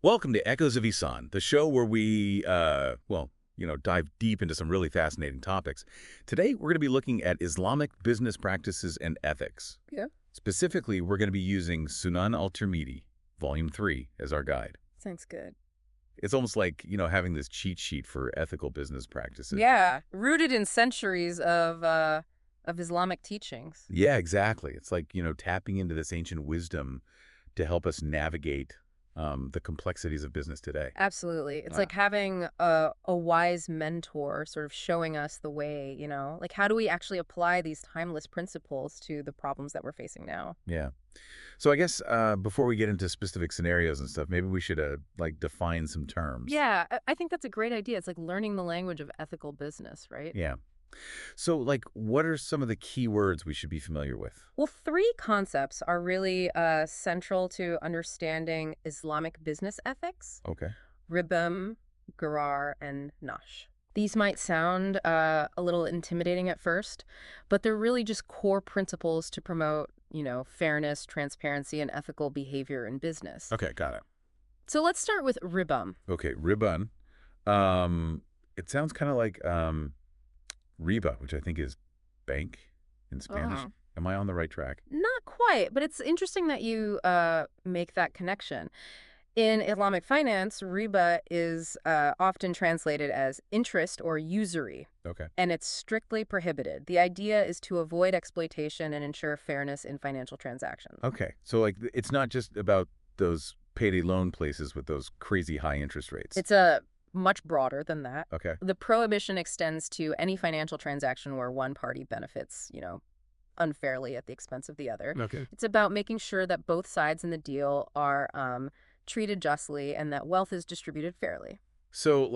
Welcome to Echoes of Ihsan, the show where we, dive deep into some really fascinating topics. Today, we're going to be looking at Islamic business practices and ethics. Yeah. Specifically, we're going to be using Sunan al Tirmidhi, Volume 3, as our guide. Sounds good. It's almost like, having this cheat sheet for ethical business practices. Yeah, rooted in centuries of Islamic teachings. Yeah, exactly. It's like, tapping into this ancient wisdom to help us navigate the complexities of business today. Absolutely. It's like having a wise mentor sort of showing us the way, Like, how do we actually apply these timeless principles to the problems that we're facing now? Yeah. So I guess before we get into specific scenarios and stuff, maybe we should define some terms. Yeah, I think that's a great idea. It's like learning the language of ethical business, right? Yeah. So what are some of the key words we should be familiar with? Well, three concepts are really central to understanding Islamic business ethics: Okay. ribam, garar, and nash. These might sound a little intimidating at first, but they're really just core principles to promote, fairness, transparency, and ethical behavior in business. Okay, got it. So let's start with ribam. Okay, riban. It sounds kind of like riba, which I think is bank in Spanish. Oh. Am I on the right track? Not quite, but it's interesting that you make that connection. In Islamic finance, riba is often translated as interest or usury, Okay. and it's strictly prohibited. The idea is to avoid exploitation and ensure fairness in financial transactions. Okay. So it's not just about those payday loan places with those crazy high interest rates. It's much broader than that. Okay. The prohibition extends to any financial transaction where one party benefits, unfairly at the expense of the other. Okay. It's about making sure that both sides in the deal are treated justly and that wealth is distributed fairly. So,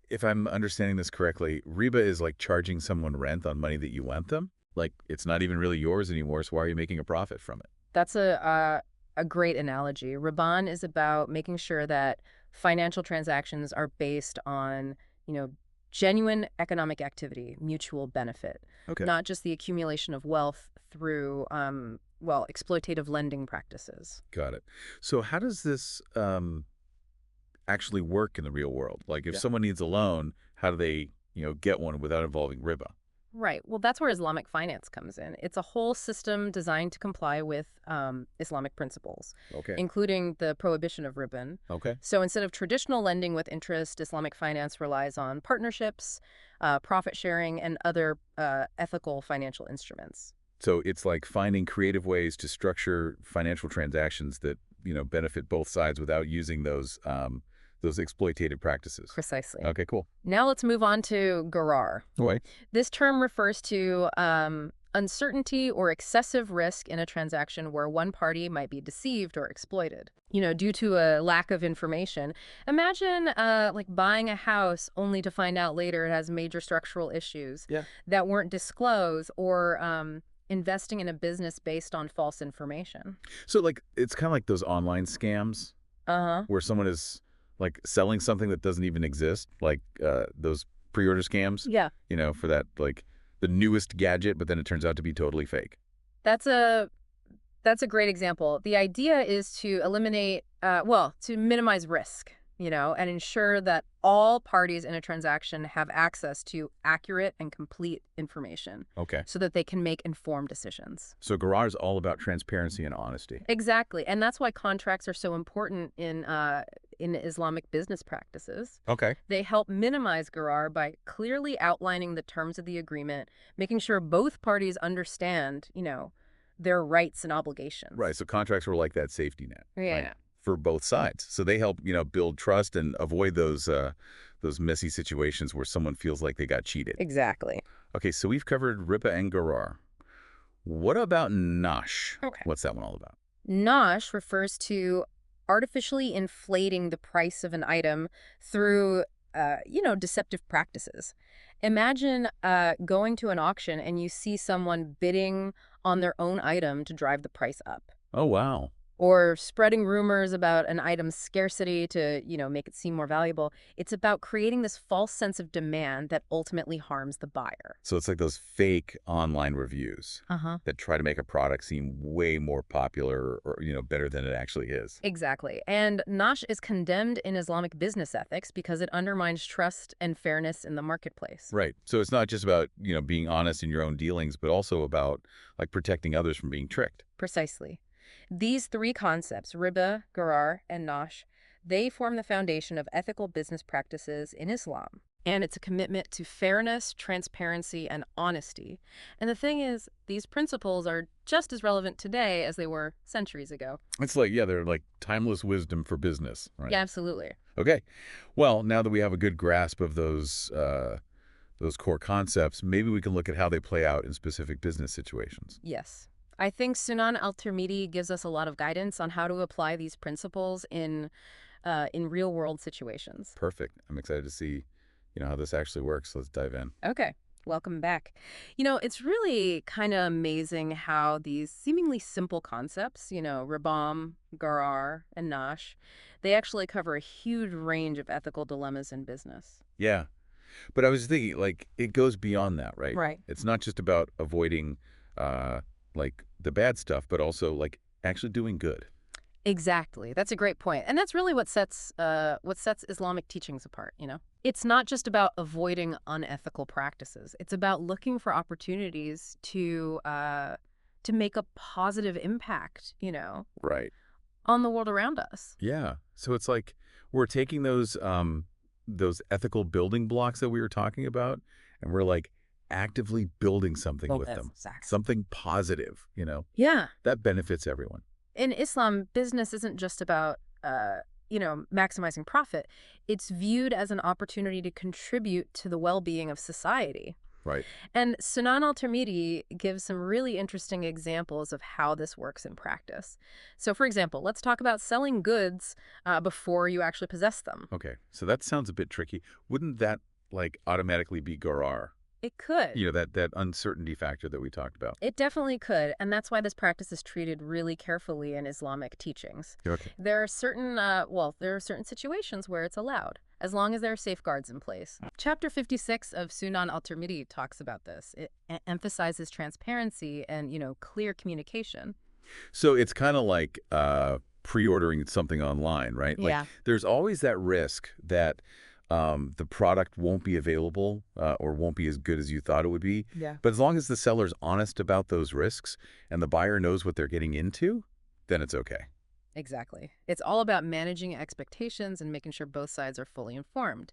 if I'm understanding this correctly, riba is like charging someone rent on money that you lent them? Like, it's not even really yours anymore, so why are you making a profit from it? That's a great analogy. Riban is about making sure that financial transactions are based on, genuine economic activity, mutual benefit, Okay. not just the accumulation of wealth through, exploitative lending practices. Got it. So how does this actually work in the real world? Like, if someone needs a loan, how do they, get one without involving riba? Right. Well, that's where Islamic finance comes in. It's a whole system designed to comply with Islamic principles, Okay. including the prohibition of riba. Okay. So instead of traditional lending with interest, Islamic finance relies on partnerships, profit sharing, and other ethical financial instruments. So it's like finding creative ways to structure financial transactions that, benefit both sides without using those exploitative practices. Precisely. Okay, cool. Now let's move on to garar. Right. This term refers to uncertainty or excessive risk in a transaction where one party might be deceived or exploited, due to a lack of information. Imagine buying a house only to find out later it has major structural issues that weren't disclosed, or investing in a business based on false information. So it's kind of like those online scams where someone is selling something that doesn't even exist, like those pre-order scams. Yeah. For that the newest gadget, but then it turns out to be totally fake. That's a great example. The idea is to eliminate, to minimize risk, and ensure that all parties in a transaction have access to accurate and complete information. Okay. So that they can make informed decisions. So garar is all about transparency and honesty. Exactly. And that's why contracts are so important in Islamic business practices. Okay. They help minimize garar by clearly outlining the terms of the agreement, making sure both parties understand, their rights and obligations. Right. So contracts were like that safety net. Yeah. Right? For both sides. So they help, build trust and avoid those messy situations where someone feels like they got cheated. Exactly. Okay, so we've covered riba and garar. What about nash? Okay. What's that one all about? Nash refers to artificially inflating the price of an item through, deceptive practices. Imagine going to an auction and you see someone bidding on their own item to drive the price up. Oh, wow. or spreading rumors about an item's scarcity to, make it seem more valuable. It's about creating this false sense of demand that ultimately harms the buyer. So it's like those fake online reviews Uh-huh. that try to make a product seem way more popular or, better than it actually is. Exactly. And Nosh is condemned in Islamic business ethics because it undermines trust and fairness in the marketplace. Right. So it's not just about, being honest in your own dealings, but also about like protecting others from being tricked. Precisely. These three concepts, riba, gharar, and nosh, they form the foundation of ethical business practices in Islam. And it's a commitment to fairness, transparency, and honesty. And the thing is, these principles are just as relevant today as they were centuries ago. It's like, yeah, they're like timeless wisdom for business, right? Yeah, absolutely. Okay. Well, now that we have a good grasp of those core concepts, maybe we can look at how they play out in specific business situations. Yes. I think Sunan al Tirmidhi gives us a lot of guidance on how to apply these principles in real-world situations. Perfect. I'm excited to see, how this actually works. Let's dive in. Okay, welcome back. It's really kind of amazing how these seemingly simple concepts, ribam, garar, and nash, they actually cover a huge range of ethical dilemmas in business. Yeah. But I was thinking, like, it goes beyond that, right? Right. It's not just about avoiding, like, the bad stuff, but also, like, actually doing good. Exactly. That's a great point. And that's really what sets Islamic teachings apart, It's not just about avoiding unethical practices. It's about looking for opportunities to make a positive impact, Right. on the world around us. Yeah. So it's like we're taking those ethical building blocks that we were talking about, and we're like actively building something with them. Exactly. Something positive, Yeah. that benefits everyone. In Islam, business isn't just about, maximizing profit. It's viewed as an opportunity to contribute to the well-being of society. Right. And Sunan al Tirmidhi gives some really interesting examples of how this works in practice. So, for example, let's talk about selling goods before you actually possess them. Okay. So that sounds a bit tricky. Wouldn't that like automatically be gharar? It could. That uncertainty factor that we talked about. It definitely could, and that's why this practice is treated really carefully in Islamic teachings. Okay. There are certain situations where it's allowed, as long as there are safeguards in place. Chapter 56 of Sunan al Tirmidhi talks about this. It emphasizes transparency and, clear communication. So it's kind of like pre-ordering something online, right? Like, Yeah. there's always that risk that the product won't be available or won't be as good as you thought it would be. Yeah. But as long as the seller's honest about those risks and the buyer knows what they're getting into, then it's okay. Exactly. It's all about managing expectations and making sure both sides are fully informed.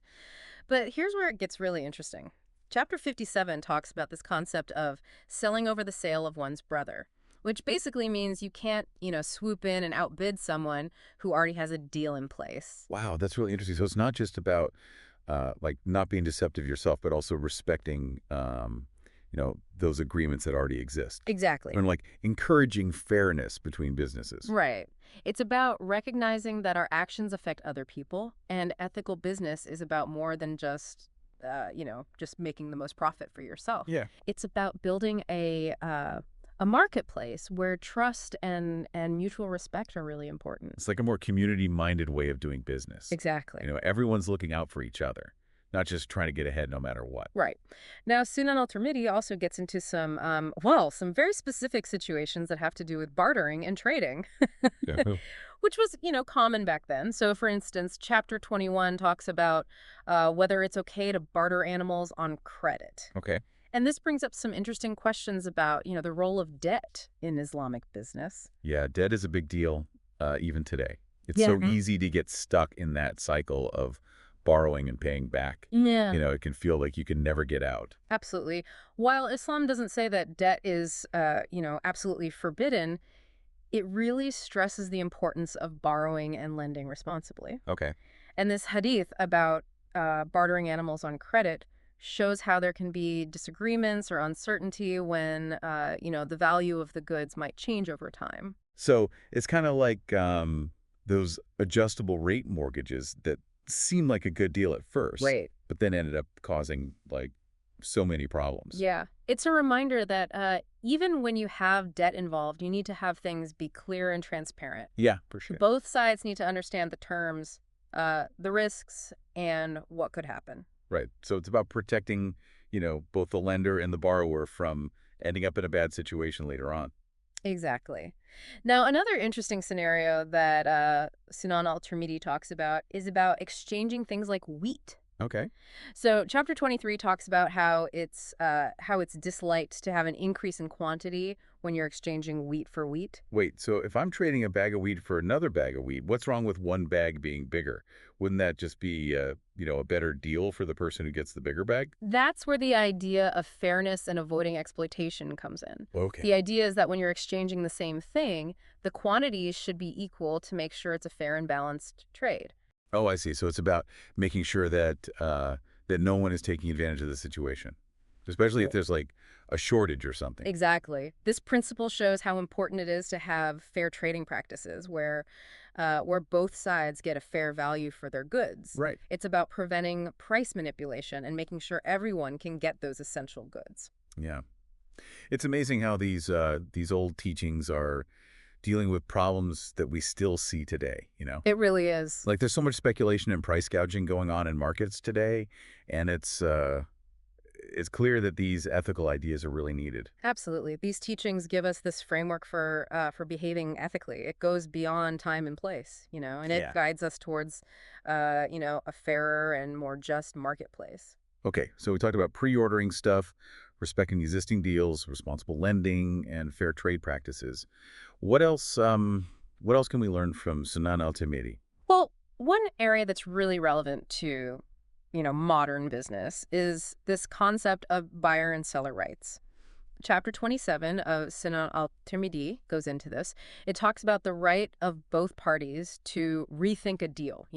But here's where it gets really interesting. Chapter 57 talks about this concept of selling over the sale of one's brother, which basically means you can't, swoop in and outbid someone who already has a deal in place. Wow, that's really interesting. So it's not just about like not being deceptive yourself, but also respecting, those agreements that already exist. Exactly. And like encouraging fairness between businesses. Right. It's about recognizing that our actions affect other people, and ethical business is about more than just making the most profit for yourself. Yeah. It's about building a marketplace where trust and mutual respect are really important. It's like a more community-minded way of doing business. Exactly. Everyone's looking out for each other, not just trying to get ahead no matter what. Right. Now, Sunan al Tirmidhi also gets into some very specific situations that have to do with bartering and trading, Yeah. which was, common back then. So, for instance, Chapter 21 talks about whether it's okay to barter animals on credit. Okay. And this brings up some interesting questions about, the role of debt in Islamic business. Yeah, debt is a big deal even today. It's Yeah. so easy to get stuck in that cycle of borrowing and paying back. Yeah. It can feel like you can never get out. Absolutely. While Islam doesn't say that debt is, absolutely forbidden, it really stresses the importance of borrowing and lending responsibly. Okay. And this hadith about bartering animals on credit shows how there can be disagreements or uncertainty when, the value of the goods might change over time. So it's kind of like those adjustable rate mortgages that seemed like a good deal at first, Right. but then ended up causing like so many problems. Yeah. It's a reminder that even when you have debt involved, you need to have things be clear and transparent. Yeah, for sure. Both sides need to understand the terms, the risks, and what could happen. Right. So it's about protecting, both the lender and the borrower from ending up in a bad situation later on. Exactly. Now, another interesting scenario that Sunan al Tirmidhi talks about is about exchanging things like wheat. Okay. So, chapter 23 talks about how it's disliked to have an increase in quantity when you're exchanging wheat for wheat. Wait, so if I'm trading a bag of wheat for another bag of wheat, what's wrong with one bag being bigger? Wouldn't that just be, a better deal for the person who gets the bigger bag? That's where the idea of fairness and avoiding exploitation comes in. Okay. The idea is that when you're exchanging the same thing, the quantities should be equal to make sure it's a fair and balanced trade. Oh, I see. So it's about making sure that that no one is taking advantage of the situation, especially if there's like a shortage or something. Exactly. This principle shows how important it is to have fair trading practices where both sides get a fair value for their goods. Right. It's about preventing price manipulation and making sure everyone can get those essential goods. Yeah. It's amazing how these old teachings are dealing with problems that we still see today. It really is. Like there's so much speculation and price gouging going on in markets today, and it's clear that these ethical ideas are really needed. Absolutely. These teachings give us this framework for behaving ethically. It goes beyond time and place, and it Yeah. guides us towards, a fairer and more just marketplace. Okay, so we talked about pre-ordering stuff, respecting existing deals, responsible lending, and fair trade practices. What else? What else can we learn from Sunan al Tirmidhi? Well, one area that's really relevant to, modern business is this concept of buyer and seller rights. Chapter 27 of Sunan al Tirmidhi goes into this. It talks about the right of both parties to rethink a deal.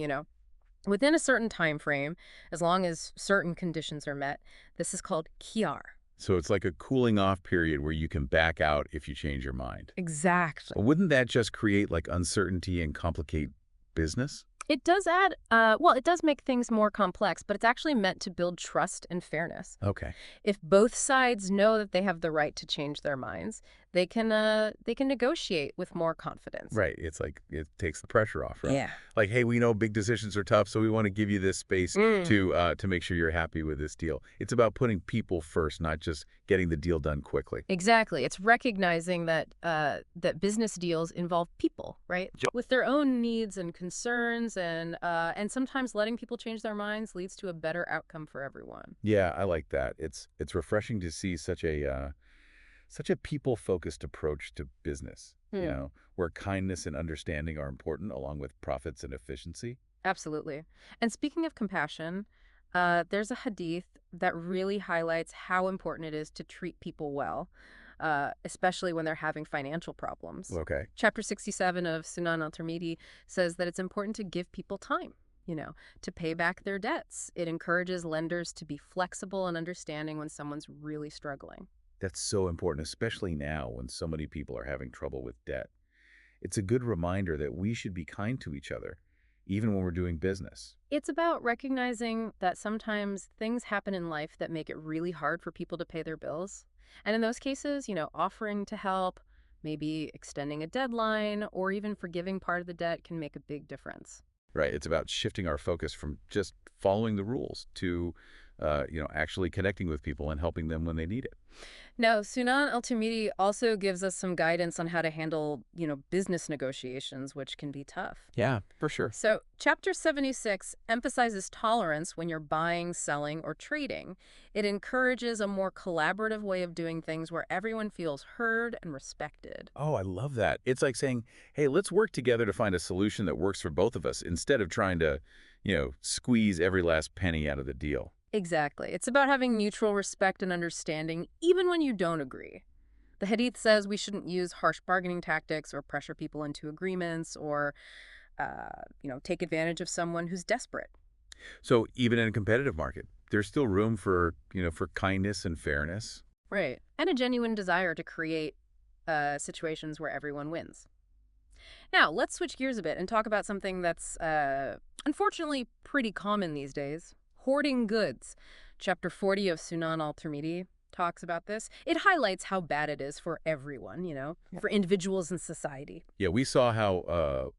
Within a certain time frame, as long as certain conditions are met. This is called khiyar. So it's like a cooling off period where you can back out if you change your mind. Exactly. But wouldn't that just create like uncertainty and complicate business? It does it does make things more complex, but it's actually meant to build trust and fairness. Okay. If both sides know that they have the right to change their minds, they can negotiate with more confidence. Right. It's like it takes the pressure off, right? Yeah. Like, hey, we know big decisions are tough, so we want to give you this space to make sure you're happy with this deal. It's about putting people first, not just getting the deal done quickly. Exactly. It's recognizing that business deals involve people, right? Yep. With their own needs and concerns, and sometimes letting people change their minds leads to a better outcome for everyone. Yeah, I like that. It's refreshing to see such a people-focused approach to business, where kindness and understanding are important along with profits and efficiency. Absolutely. And speaking of compassion, there's a hadith that really highlights how important it is to treat people well, especially when they're having financial problems. Okay. Chapter 67 of Sunan al Tirmidhi says that it's important to give people time, to pay back their debts. It encourages lenders to be flexible and understanding when someone's really struggling. That's so important, especially now when so many people are having trouble with debt. It's a good reminder that we should be kind to each other, even when we're doing business. It's about recognizing that sometimes things happen in life that make it really hard for people to pay their bills. And in those cases, offering to help, maybe extending a deadline, or even forgiving part of the debt can make a big difference. Right. It's about shifting our focus from just following the rules to, actually connecting with people and helping them when they need it. Now, Sunan al Tirmidhi also gives us some guidance on how to handle, business negotiations, which can be tough. Yeah, for sure. So, chapter 76 emphasizes tolerance when you're buying, selling, or trading. It encourages a more collaborative way of doing things where everyone feels heard and respected. Oh, I love that. It's like saying, hey, let's work together to find a solution that works for both of us instead of trying to, squeeze every last penny out of the deal. Exactly. It's about having mutual respect and understanding, even when you don't agree. The Hadith says we shouldn't use harsh bargaining tactics or pressure people into agreements or, take advantage of someone who's desperate. So even in a competitive market, there's still room for kindness and fairness. Right. And a genuine desire to create situations where everyone wins. Now, let's switch gears a bit and talk about something that's unfortunately pretty common these days. Hoarding goods. Chapter 40 of Sunan al Tirmidhi talks about this. It highlights how bad it is for everyone, for individuals and society. Yeah, we saw how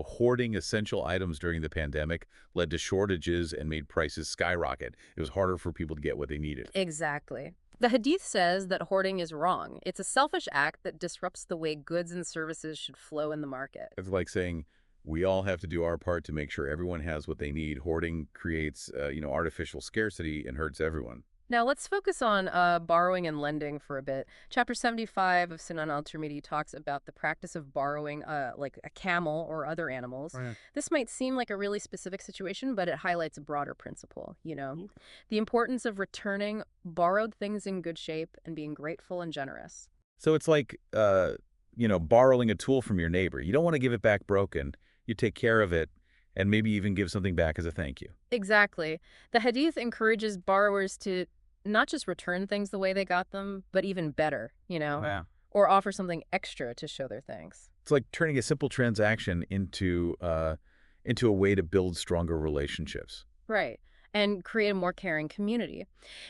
hoarding essential items during the pandemic led to shortages and made prices skyrocket. It was harder for people to get what they needed. Exactly. The Hadith says that hoarding is wrong. It's a selfish act that disrupts the way goods and services should flow in the market. It's like saying we all have to do our part to make sure everyone has what they need. Hoarding creates, artificial scarcity and hurts everyone. Now let's focus on borrowing and lending for a bit. Chapter 75 of Sunan al Tirmidhi talks about the practice of borrowing like a camel or other animals. Right. This might seem like a really specific situation, but it highlights a broader principle. The importance of returning borrowed things in good shape and being grateful and generous. So it's like, borrowing a tool from your neighbor. You don't want to give it back broken. You take care of it and maybe even give something back as a thank you. Exactly. The Hadith encourages borrowers to not just return things the way they got them, but even better, Yeah. or offer something extra to show their thanks. It's like turning a simple transaction into a way to build stronger relationships. Right. And create a more caring community.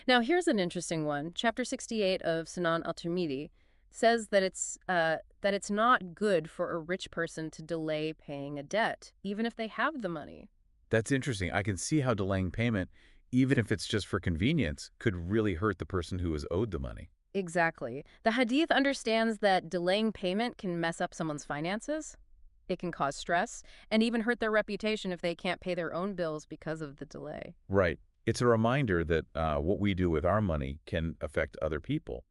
Now, here's an interesting one. Chapter 68 of Sunan al Tirmidhi says that it's not good for a rich person to delay paying a debt, even if they have the money. That's interesting. I can see how delaying payment, even if it's just for convenience, could really hurt the person who is owed the money. Exactly. The Hadith understands that delaying payment can mess up someone's finances. It can cause stress and even hurt their reputation if they can't pay their own bills because of the delay. Right. It's a reminder that what we do with our money can affect other people.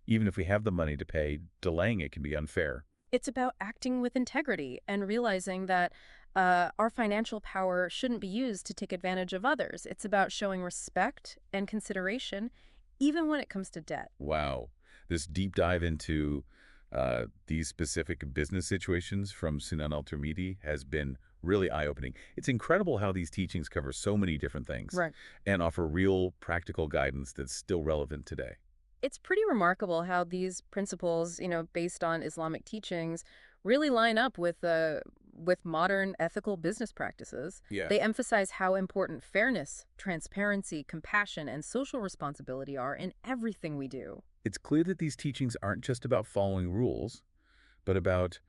Even if we have the money to pay, delaying it can be unfair. It's about acting with integrity and realizing that our financial power shouldn't be used to take advantage of others. It's about showing respect and consideration, even when it comes to debt. Wow. This deep dive into these specific business situations from Sunan al Tirmidhi has been really eye-opening. It's incredible how these teachings cover so many different things and offer real practical guidance that's still relevant today. It's pretty remarkable how these principles, based on Islamic teachings, really line up with modern ethical business practices. Yeah. They emphasize how important fairness, transparency, compassion, and social responsibility are in everything we do. It's clear that these teachings aren't just about following rules, but about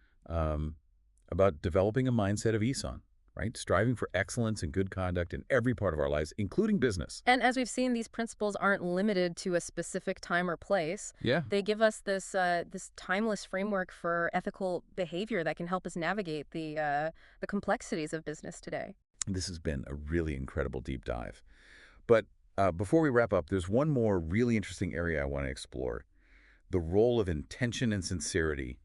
developing a mindset of Ihsan, right? Striving for excellence and good conduct in every part of our lives, including business. And as we've seen, these principles aren't limited to a specific time or place. Yeah. They give us this timeless framework for ethical behavior that can help us navigate the complexities of business today. This has been a really incredible deep dive. But before we wrap up, there's one more really interesting area I want to explore: the role of intention and sincerity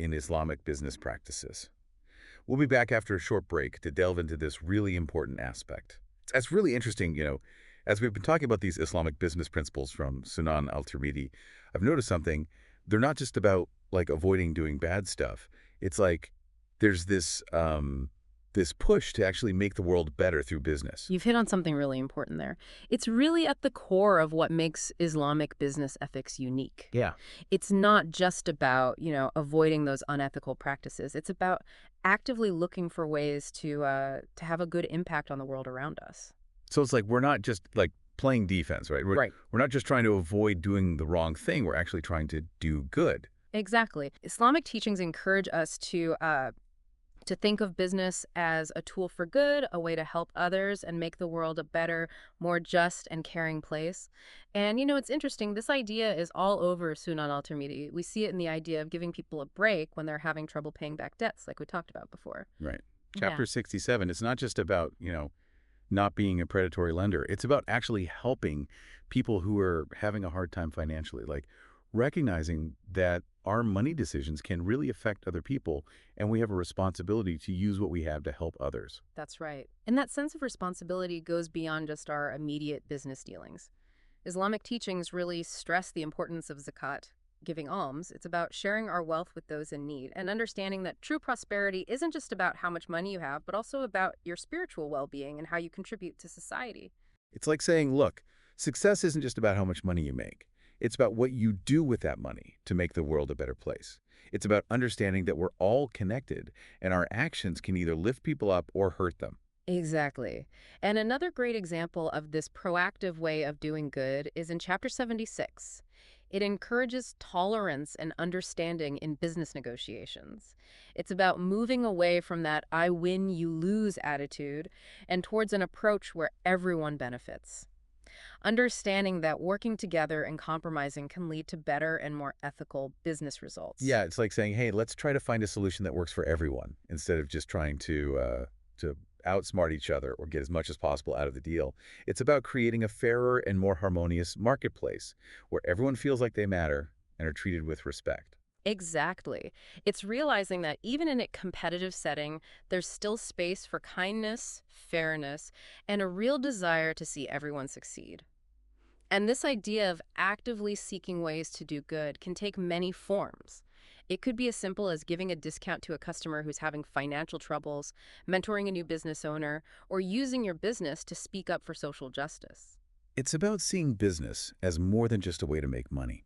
in Islamic business practices. We'll be back after a short break to delve into this really important aspect. It's really interesting, as we've been talking about these Islamic business principles from Sunan al Tirmidhi, I've noticed something. They're not just about, avoiding doing bad stuff. It's like there's this push to actually make the world better through business. You've hit on something really important there. It's really at the core of what makes Islamic business ethics unique. Yeah. It's not just about, avoiding those unethical practices. It's about actively looking for ways to have a good impact on the world around us. So it's like we're not just playing defense, right? We're not just trying to avoid doing the wrong thing. We're actually trying to do good. Exactly. Islamic teachings encourage us to think of business as a tool for good, a way to help others and make the world a better, more just and caring place. And, it's interesting. This idea is all over Sunan al Tirmidhi. We see it in the idea of giving people a break when they're having trouble paying back debts, like we talked about before. Right. Chapter 67, it's not just about, not being a predatory lender. It's about actually helping people who are having a hard time financially, recognizing that our money decisions can really affect other people, and we have a responsibility to use what we have to help others. That's right. And that sense of responsibility goes beyond just our immediate business dealings. Islamic teachings really stress the importance of zakat, giving alms. It's about sharing our wealth with those in need and understanding that true prosperity isn't just about how much money you have, but also about your spiritual well-being and how you contribute to society. It's like saying, look, success isn't just about how much money you make. It's about what you do with that money to make the world a better place. It's about understanding that we're all connected and our actions can either lift people up or hurt them. Exactly. And another great example of this proactive way of doing good is in chapter 76. It encourages tolerance and understanding in business negotiations. It's about moving away from that I win, you lose attitude and towards an approach where everyone benefits. Understanding that working together and compromising can lead to better and more ethical business results. Yeah, it's like saying, hey, let's try to find a solution that works for everyone instead of just trying to outsmart each other or get as much as possible out of the deal. It's about creating a fairer and more harmonious marketplace where everyone feels like they matter and are treated with respect. Exactly. It's realizing that even in a competitive setting, there's still space for kindness, fairness, and a real desire to see everyone succeed. And this idea of actively seeking ways to do good can take many forms. It could be as simple as giving a discount to a customer who's having financial troubles, mentoring a new business owner, or using your business to speak up for social justice. It's about seeing business as more than just a way to make money.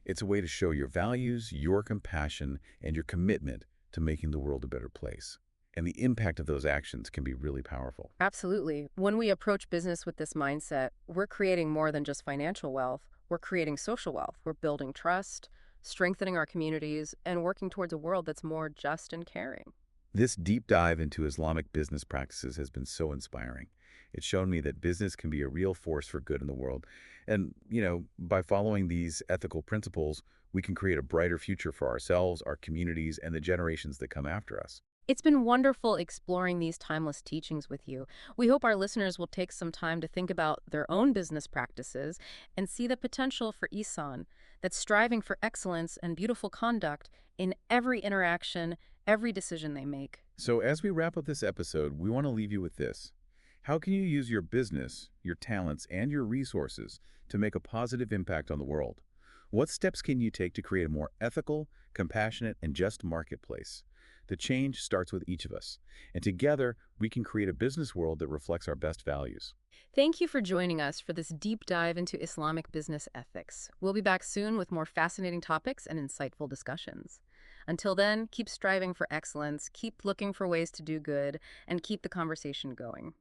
It's a way to show your values, your compassion, and your commitment to making the world a better place. And the impact of those actions can be really powerful. Absolutely. When we approach business with this mindset, we're creating more than just financial wealth. We're creating social wealth. We're building trust, strengthening our communities, and working towards a world that's more just and caring. This deep dive into Islamic business practices has been so inspiring. It's shown me that business can be a real force for good in the world. And, by following these ethical principles, we can create a brighter future for ourselves, our communities, and the generations that come after us. It's been wonderful exploring these timeless teachings with you. We hope our listeners will take some time to think about their own business practices and see the potential for Ihsan, that's striving for excellence and beautiful conduct in every interaction, every decision they make. So as we wrap up this episode, we want to leave you with this. How can you use your business, your talents, and your resources to make a positive impact on the world? What steps can you take to create a more ethical, compassionate, and just marketplace? The change starts with each of us, and together we can create a business world that reflects our best values. Thank you for joining us for this deep dive into Islamic business ethics. We'll be back soon with more fascinating topics and insightful discussions. Until then, keep striving for excellence, keep looking for ways to do good, and keep the conversation going.